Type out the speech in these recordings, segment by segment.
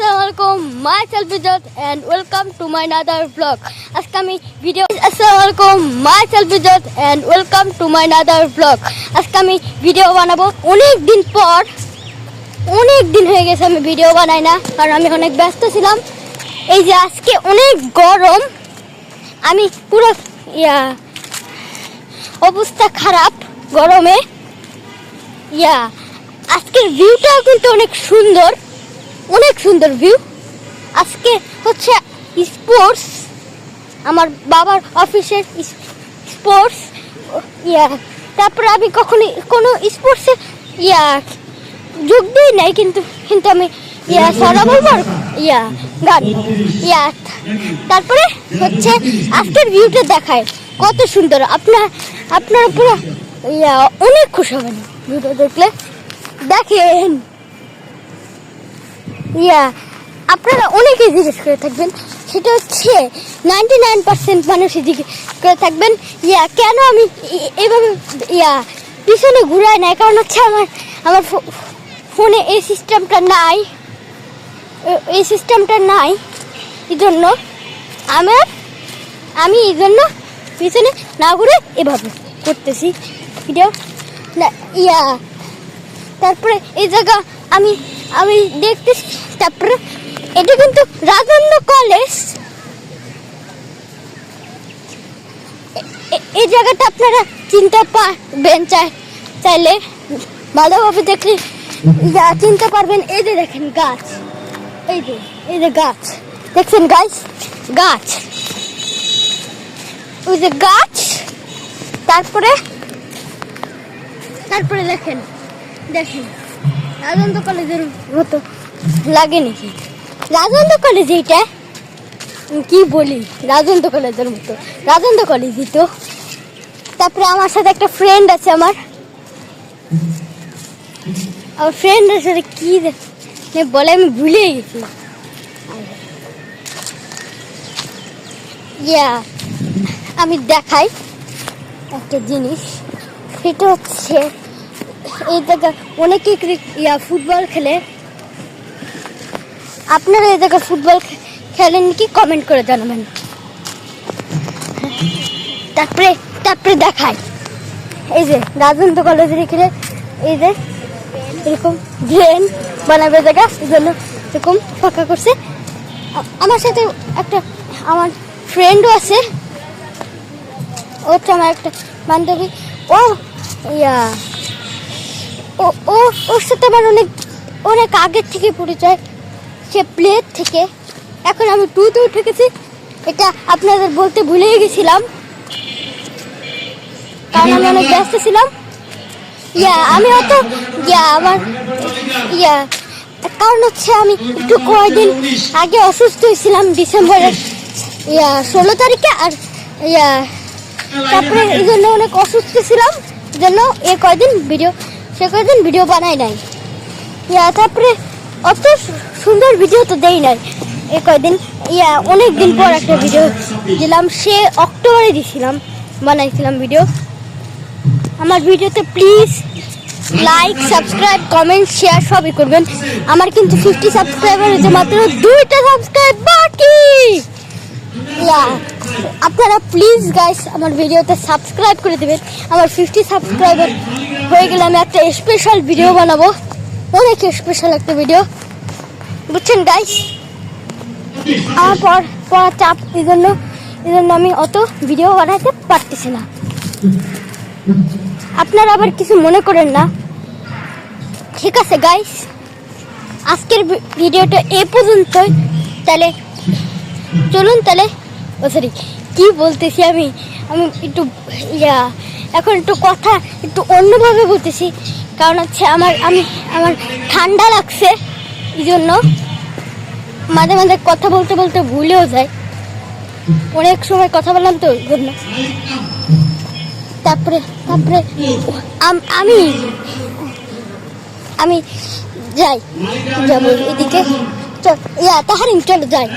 Assalamualaikum, myself Vijot and welcome to my another vlog. আজকে আমি video Assalamualaikum, myself Vijot and welcome to my another vlog. আজকে আমি video বানাবো অনেক দিন পর, অনেক দিন হয়ে গেছে আমি ভিডিও বানাই না, কারণ আমি অনেক ব্যস্ত ছিলাম। এই যে আজকে অনেক গরম, আমি পুরো অবস্থা খারাপ গরমে। আজকের ভিউটাও কিন্তু অনেক সুন্দর ভিউ। আজকে হচ্ছে স্পোর্টস, আমার বাবার অফিসের স্পোর্টস। তারপরে আমি কখনো কোনো স্পোর্টসে যোগ দিই নাই, কিন্তু আমি সারা বলবার গান। তারপরে হচ্ছে আজকের ভিউটা দেখায় কত সুন্দর, আপনারা পুরো অনেক খুশি হবেন ভিডিও দেখলে। দেখেন, আপনারা অনেকেই জিজ্ঞেস করে থাকবেন, সেটা হচ্ছে 99% মানুষই জিজ্ঞেস করে থাকবেন কেন আমি এভাবে পিছনে ঘুরাই নাই। কারণ হচ্ছে আমার ফোনে এই সিস্টেমটা নাই, এই জন্য আমি এই জন্য পিছনে না ঘুরে এভাবে করতেছি ভিডিও। তারপরে এই জায়গা আমি দেখতেছি। তারপরে এটা কিন্তু রাজেন্দ্র কলেজ। এই জায়গাটা আপনারা চিনতে পারবেন, চাইলে ভালোভাবে দেখলে চিনতে পারবেন। এই যে দেখেন গাছ, এই যে গাছ দেখছেন গাছ, ওই যে গাছ। তারপরে দেখেন রাজেন্দ্র কলেজের মতো লাগে নাকি? রাজেন্দ্র কলেজ এইটা কি বলি, রাজেন্দ্র কলেজের মতো, রাজেন্দ্র কলেজই তো। তারপরে আমার সাথে একটা ফ্রেন্ড আছে, আমার ফ্রেন্ডের সাথে কি বলে আমি ভুলে গেছি। আমি দেখাই একটা জিনিস, সেটা হচ্ছে এই জায়গায় অনেকে ফুটবল খেলে। আপনারা এই জায়গায় ফুটবল খেলেন কি কমেন্ট করে জানাবেন। তারপরে দেখায় এই যে রাজেন্দ্র কলেজের এখানে এই যে এরকম ড্রেন বানাবে জায়গা, এই জন্য এরকম ফাঁকা করছে। আমার সাথে একটা আমার ফ্রেন্ডও আছে, ও হচ্ছে আমার একটা বান্ধবী। ওর সাথে আমার অনেক আগের থেকে পরিচয়, সে প্লেট থেকে। এখন আমি 2-তে উঠে গেছি, এটা আপনাদের বলতে ভুলেই গেছিলাম, কারণ আমি অনেক ব্যস্ত ছিলাম। আমি হয়তো আমার কারণ হচ্ছে আমি একটু কয়েকদিন আগে অসুস্থ হয়েছিলাম, ডিসেম্বরের 16 তারিখে। আর তারপরে এই জন্য অনেক অসুস্থ ছিলাম, জন্য সে কয়েকদিন ভিডিও বানাই নাই। তারপরে অত সুন্দর ভিডিও তো দেই নাই এই কয়েকদিন। অনেক দিন পর একটা ভিডিও দিলাম, সে অক্টোবরে বানাইছিলাম ভিডিও। আমার ভিডিওতে please like, subscribe, comment, share সবই করবেন। আমার কিন্তু 50 সাবস্ক্রাইবার হয়েছে, মাত্র 2টা সাবস্ক্রাইব বাকি। আপনারা প্লিজ গাইস আমার ভিডিওতে সাবস্ক্রাইব করে দেবেন। আমার 50 সাবস্ক্রাইবার হয়ে গেলে আমি একটা স্পেশাল ভিডিও বানাবো, অনেক স্পেশাল একটা ভিডিও, বুঝছেন গাইস। আমার পড়া চাপ, এই জন্য আমি অত ভিডিও বানাতে পারতেছি না। আপনারা আবার কিছু মনে করেন না, ঠিক আছে গাইস? আজকের ভিডিওটা এই পর্যন্তই। তাহলে চলুন, সরি কি বলতেছি আমি একটু এখন একটু কথা একটু অন্যভাবে বলতেছি, কারণ হচ্ছে আমার ঠান্ডা লাগছে, এই জন্য মাঝে মাঝে কথা বলতে ভুলেও যায়। অনেক সময় কথা বললাম তো, ওই জন্য। তারপরে আমি যাবো এদিকে, তাহারিম চলো যাই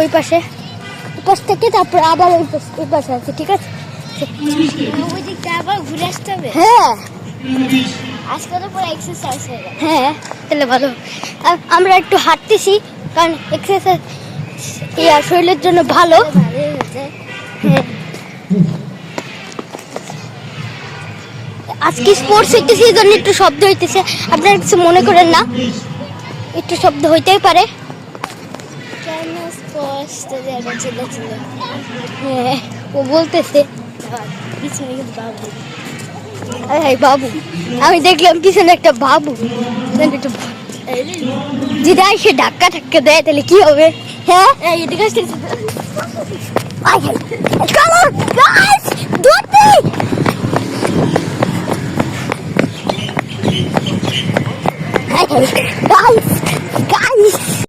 ওই পাশে থেকে। তারপরে আবার ওই পাশে আছে, ঠিক আছে? ওই দিকটা আবার ঘুরে আসতে হবে। হ্যাঁ, আজকে তো পুরো এক্সারসাইজ হয়ে গেল। হ্যাঁ তাহলে ভালো। আমরা একটু হাঁটতেছি কারণ এক্সারসাইজ শরীরের জন্য ভালো। হ্যাঁ আজকে স্পোর্টস হইতেছে এই জন্য একটু শব্দ হইতেছে, আপনারা কিছু মনে করেন না, একটু শব্দ হইতেই পারে। হ্যাঁ ও বলতেছে বাবু, আমি দেখলাম পিছনে একটা বাবু যদি সে ধাক্কা ধাক্কা দেয় তাহলে কি হবে? হ্যাঁ Guys,